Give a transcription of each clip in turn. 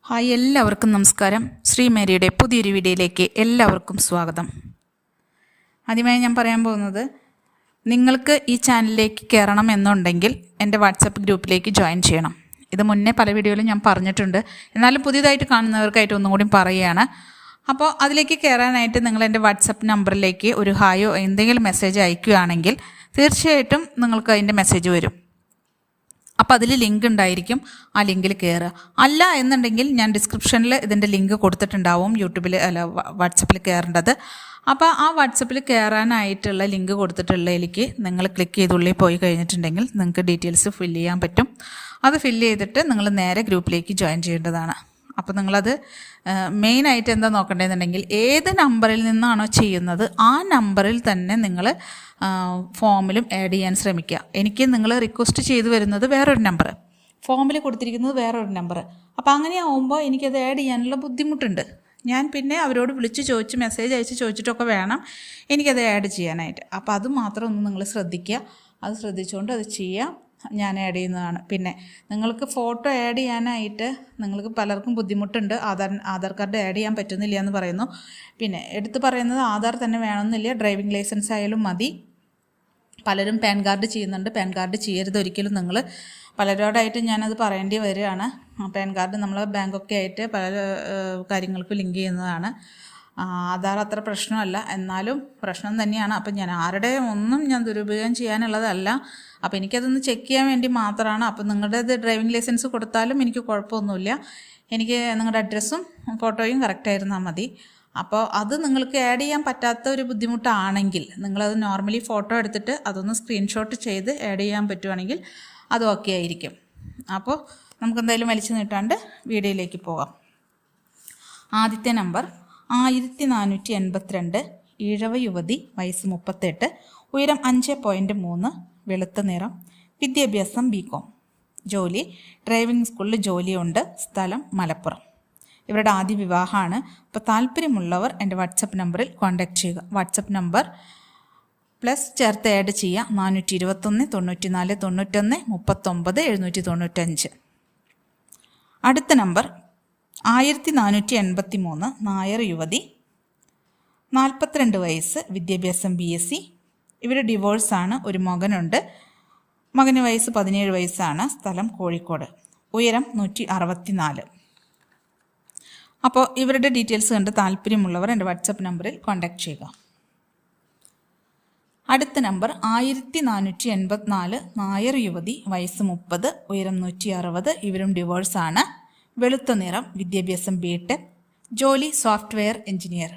Hi, എല്ലാവർക്കും നമസ്കാരം. ശ്രീ മേരിയുടെ പുതിയൊരു വീഡിയോയിലേക്ക് എല്ലാവർക്കും സ്വാഗതം. ആദ്യമായി ഞാൻ പറയാൻ പോകുന്നത്, നിങ്ങൾക്ക് ഈ ചാനലിലേക്ക് കയറണം എന്നുണ്ടെങ്കിൽ എൻ്റെ വാട്സപ്പ് ഗ്രൂപ്പിലേക്ക് ജോയിൻ ചെയ്യണം. ഇത് മുന്നേ പല വീഡിയോയിലും ഞാൻ പറഞ്ഞിട്ടുണ്ട്, എന്നാലും പുതിയതായിട്ട് കാണുന്നവർക്കായിട്ട് ഒന്നും കൂടി പറയുകയാണ്. അപ്പോൾ അതിലേക്ക് കയറാനായിട്ട് നിങ്ങൾ എൻ്റെ വാട്സപ്പ് നമ്പറിലേക്ക് ഒരു ഹായോ എന്തെങ്കിലും മെസ്സേജ് അയക്കുകയാണെങ്കിൽ തീർച്ചയായിട്ടും നിങ്ങൾക്ക് അതിൻ്റെ മെസ്സേജ് വരും. അപ്പോൾ അതിൽ ലിങ്ക് ഉണ്ടായിരിക്കും, ആ ലിങ്കിൽ കയറുക. അല്ല എന്നുണ്ടെങ്കിൽ ഞാൻ ഡിസ്ക്രിപ്ഷനിൽ ഇതിൻ്റെ ലിങ്ക് കൊടുത്തിട്ടുണ്ടാവും, യൂട്യൂബിൽ വാട്സപ്പിൽ കയറേണ്ടത്. അപ്പോൾ ആ വാട്സപ്പിൽ കയറാനായിട്ടുള്ള ലിങ്ക് കൊടുത്തിട്ടുള്ളതിലേക്ക് നിങ്ങൾ ക്ലിക്ക് ചെയ്ത് ഉള്ളിൽ പോയി കഴിഞ്ഞിട്ടുണ്ടെങ്കിൽ നിങ്ങൾക്ക് ഡീറ്റെയിൽസ് ഫില്ല് ചെയ്യാൻ പറ്റും. അത് ഫില്ല് ചെയ്തിട്ട് നിങ്ങൾ നേരെ ഗ്രൂപ്പിലേക്ക് ജോയിൻ ചെയ്യേണ്ടതാണ്. അപ്പോൾ നിങ്ങളത് മെയിനായിട്ട് എന്താ നോക്കേണ്ടതെന്നുണ്ടെങ്കിൽ, ഏത് നമ്പറിൽ നിന്നാണോ ചെയ്യുന്നത് ആ നമ്പറിൽ തന്നെ നിങ്ങൾ ഫോമിലും ആഡ് ചെയ്യാൻ ശ്രമിക്കുക. എനിക്ക് നിങ്ങൾ റിക്വസ്റ്റ് ചെയ്ത് വരുന്നത് വേറൊരു നമ്പർ, ഫോമിൽ കൊടുത്തിരിക്കുന്നത് വേറൊരു നമ്പർ. അപ്പോൾ അങ്ങനെ ആവുമ്പോൾ എനിക്കത് ആഡ് ചെയ്യാനുള്ള ബുദ്ധിമുട്ടുണ്ട്. ഞാൻ പിന്നെ അവരോട് വിളിച്ച് ചോദിച്ച് മെസ്സേജ് അയച്ച് ചോദിച്ചിട്ടൊക്കെ വേണം എനിക്കത് ആഡ് ചെയ്യാനായിട്ട്. അപ്പോൾ അത് മാത്രം ഒന്ന് നിങ്ങൾ ശ്രദ്ധിക്കുക. അത് ശ്രദ്ധിച്ചുകൊണ്ട് അത് ചെയ്യുക. ഞാൻ ആഡ് ചെയ്യുന്നതാണ്. പിന്നെ നിങ്ങൾക്ക് ഫോട്ടോ ആഡ് ചെയ്യാനായിട്ട് നിങ്ങൾക്ക് പലർക്കും ബുദ്ധിമുട്ടുണ്ട്. ആധാർ കാർഡ് ആഡ് ചെയ്യാൻ പറ്റുന്നില്ല എന്ന് പറയുന്നു. പിന്നെ എടുത്ത് പറയുന്നത് ആധാർ തന്നെ വേണമെന്നില്ല, ഡ്രൈവിംഗ് ലൈസൻസ് ആയാലും മതി. പലരും പാൻ കാർഡ് ചെയ്യുന്നുണ്ട്. പാൻ കാർഡ് ചെയ്യരുത് ഒരിക്കലും. നിങ്ങൾ പലരോടായിട്ട് ഞാനത് പറയേണ്ടി വരികയാണ്. പാൻ കാർഡ് നമ്മൾ ബാങ്കൊക്കെ ആയിട്ട് പല കാര്യങ്ങൾക്കും ലിങ്ക് ചെയ്യുന്നതാണ്. ആധാർ അത്ര പ്രശ്നമല്ല, എന്നാലും പ്രശ്നം തന്നെയാണ്. അപ്പം ഞാൻ ആരുടെ ഒന്നും ഞാൻ ദുരുപയോഗം ചെയ്യാനുള്ളതല്ല. അപ്പോൾ എനിക്കതൊന്ന് ചെക്ക് ചെയ്യാൻ വേണ്ടി മാത്രമാണ്. അപ്പോൾ നിങ്ങളുടേത് ഡ്രൈവിംഗ് ലൈസൻസ് കൊടുത്താലും എനിക്ക് കുഴപ്പമൊന്നുമില്ല. എനിക്ക് നിങ്ങളുടെ അഡ്രസ്സും ഫോട്ടോയും കറക്റ്റായിരുന്നാൽ മതി. അപ്പോൾ അത് നിങ്ങൾക്ക് ആഡ് ചെയ്യാൻ പറ്റാത്ത ഒരു ബുദ്ധിമുട്ടാണെങ്കിൽ നിങ്ങളത് നോർമലി ഫോട്ടോ എടുത്തിട്ട് അതൊന്ന് സ്ക്രീൻഷോട്ട് ചെയ്ത് ആഡ് ചെയ്യാൻ പറ്റുവാണെങ്കിൽ അത് ഓക്കെ ആയിരിക്കും. അപ്പോൾ നമുക്കെന്തായാലും വലിച്ചു നീട്ടാണ്ട് വീഡിയോയിലേക്ക് പോകാം. ആദ്യത്തെ നമ്പർ 1482, ഈഴവ യുവതി, വയസ്സ് 38, ഉയരം 5.3, വെളുത്ത നിറം, വിദ്യാഭ്യാസം BCom, ജോലി ഡ്രൈവിംഗ് സ്കൂളിൽ ജോലിയുണ്ട്, സ്ഥലം മലപ്പുറം. ഇവരുടെ ആദ്യ വിവാഹമാണ്. അപ്പോൾ താല്പര്യമുള്ളവർ എൻ്റെ വാട്സപ്പ് നമ്പറിൽ കോൺടാക്റ്റ് ചെയ്യുക. വാട്സപ്പ് നമ്പർ പ്ലസ് ചേർത്ത് ആഡ് ചെയ്യുക: 421 94 91 39 795. അടുത്ത നമ്പർ 1483, നായർ യുവതി, 42 വയസ്സ്, വിദ്യാഭ്യാസം BSc. ഇവർ ഡിവോഴ്സാണ്. ഒരു മകനുണ്ട്. മകന് വയസ്സ് 17 വയസ്സാണ്, സ്ഥലം കോഴിക്കോട്, ഉയരം 164. അപ്പോൾ ഇവരുടെ ഡീറ്റെയിൽസ് കണ്ട് താല്പര്യമുള്ളവർ എൻ്റെ വാട്സപ്പ് നമ്പറിൽ കോൺടാക്റ്റ് ചെയ്യുക. അടുത്ത നമ്പർ 1484, നായർ യുവതി, വയസ്സ് 30, ഉയരം 160. ഇവരും ഡിവോഴ്സാണ്. വെളുത്ത നിറം, വിദ്യാഭ്യാസം BTech, ജോലി സോഫ്റ്റ്വെയർ എഞ്ചിനീയർ.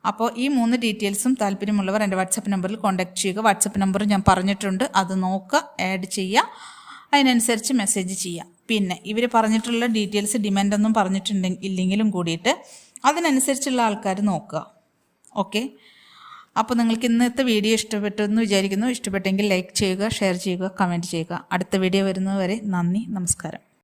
അപ്പോൾ ഈ 3 ഡീറ്റെയിൽസും താല്പര്യമുള്ളവർ എൻ്റെ വാട്സപ്പ് നമ്പറിൽ കോൺടാക്റ്റ് ചെയ്യുക. വാട്സപ്പ് നമ്പർ ഞാൻ പറഞ്ഞിട്ടുണ്ട്, അത് നോക്കുക, ആഡ് ചെയ്യുക, അതിനനുസരിച്ച് മെസ്സേജ് ചെയ്യുക. പിന്നെ ഇവർ പറഞ്ഞിട്ടുള്ള ഡീറ്റെയിൽസ് ഡിമാൻഡൊന്നും ഇല്ലെങ്കിലും കൂടിയിട്ട് അതിനനുസരിച്ചുള്ള ആൾക്കാർ നോക്കുക. ഓക്കെ. അപ്പോൾ നിങ്ങൾക്ക് ഇന്നത്തെ വീഡിയോ ഇഷ്ടപ്പെട്ടു എന്ന് വിചാരിക്കുന്നു. ഇഷ്ടപ്പെട്ടെങ്കിൽ ലൈക്ക് ചെയ്യുക, ഷെയർ ചെയ്യുക, കമൻറ്റ് ചെയ്യുക. അടുത്ത വീഡിയോ വരുന്നതുവരെ നന്ദി, നമസ്കാരം.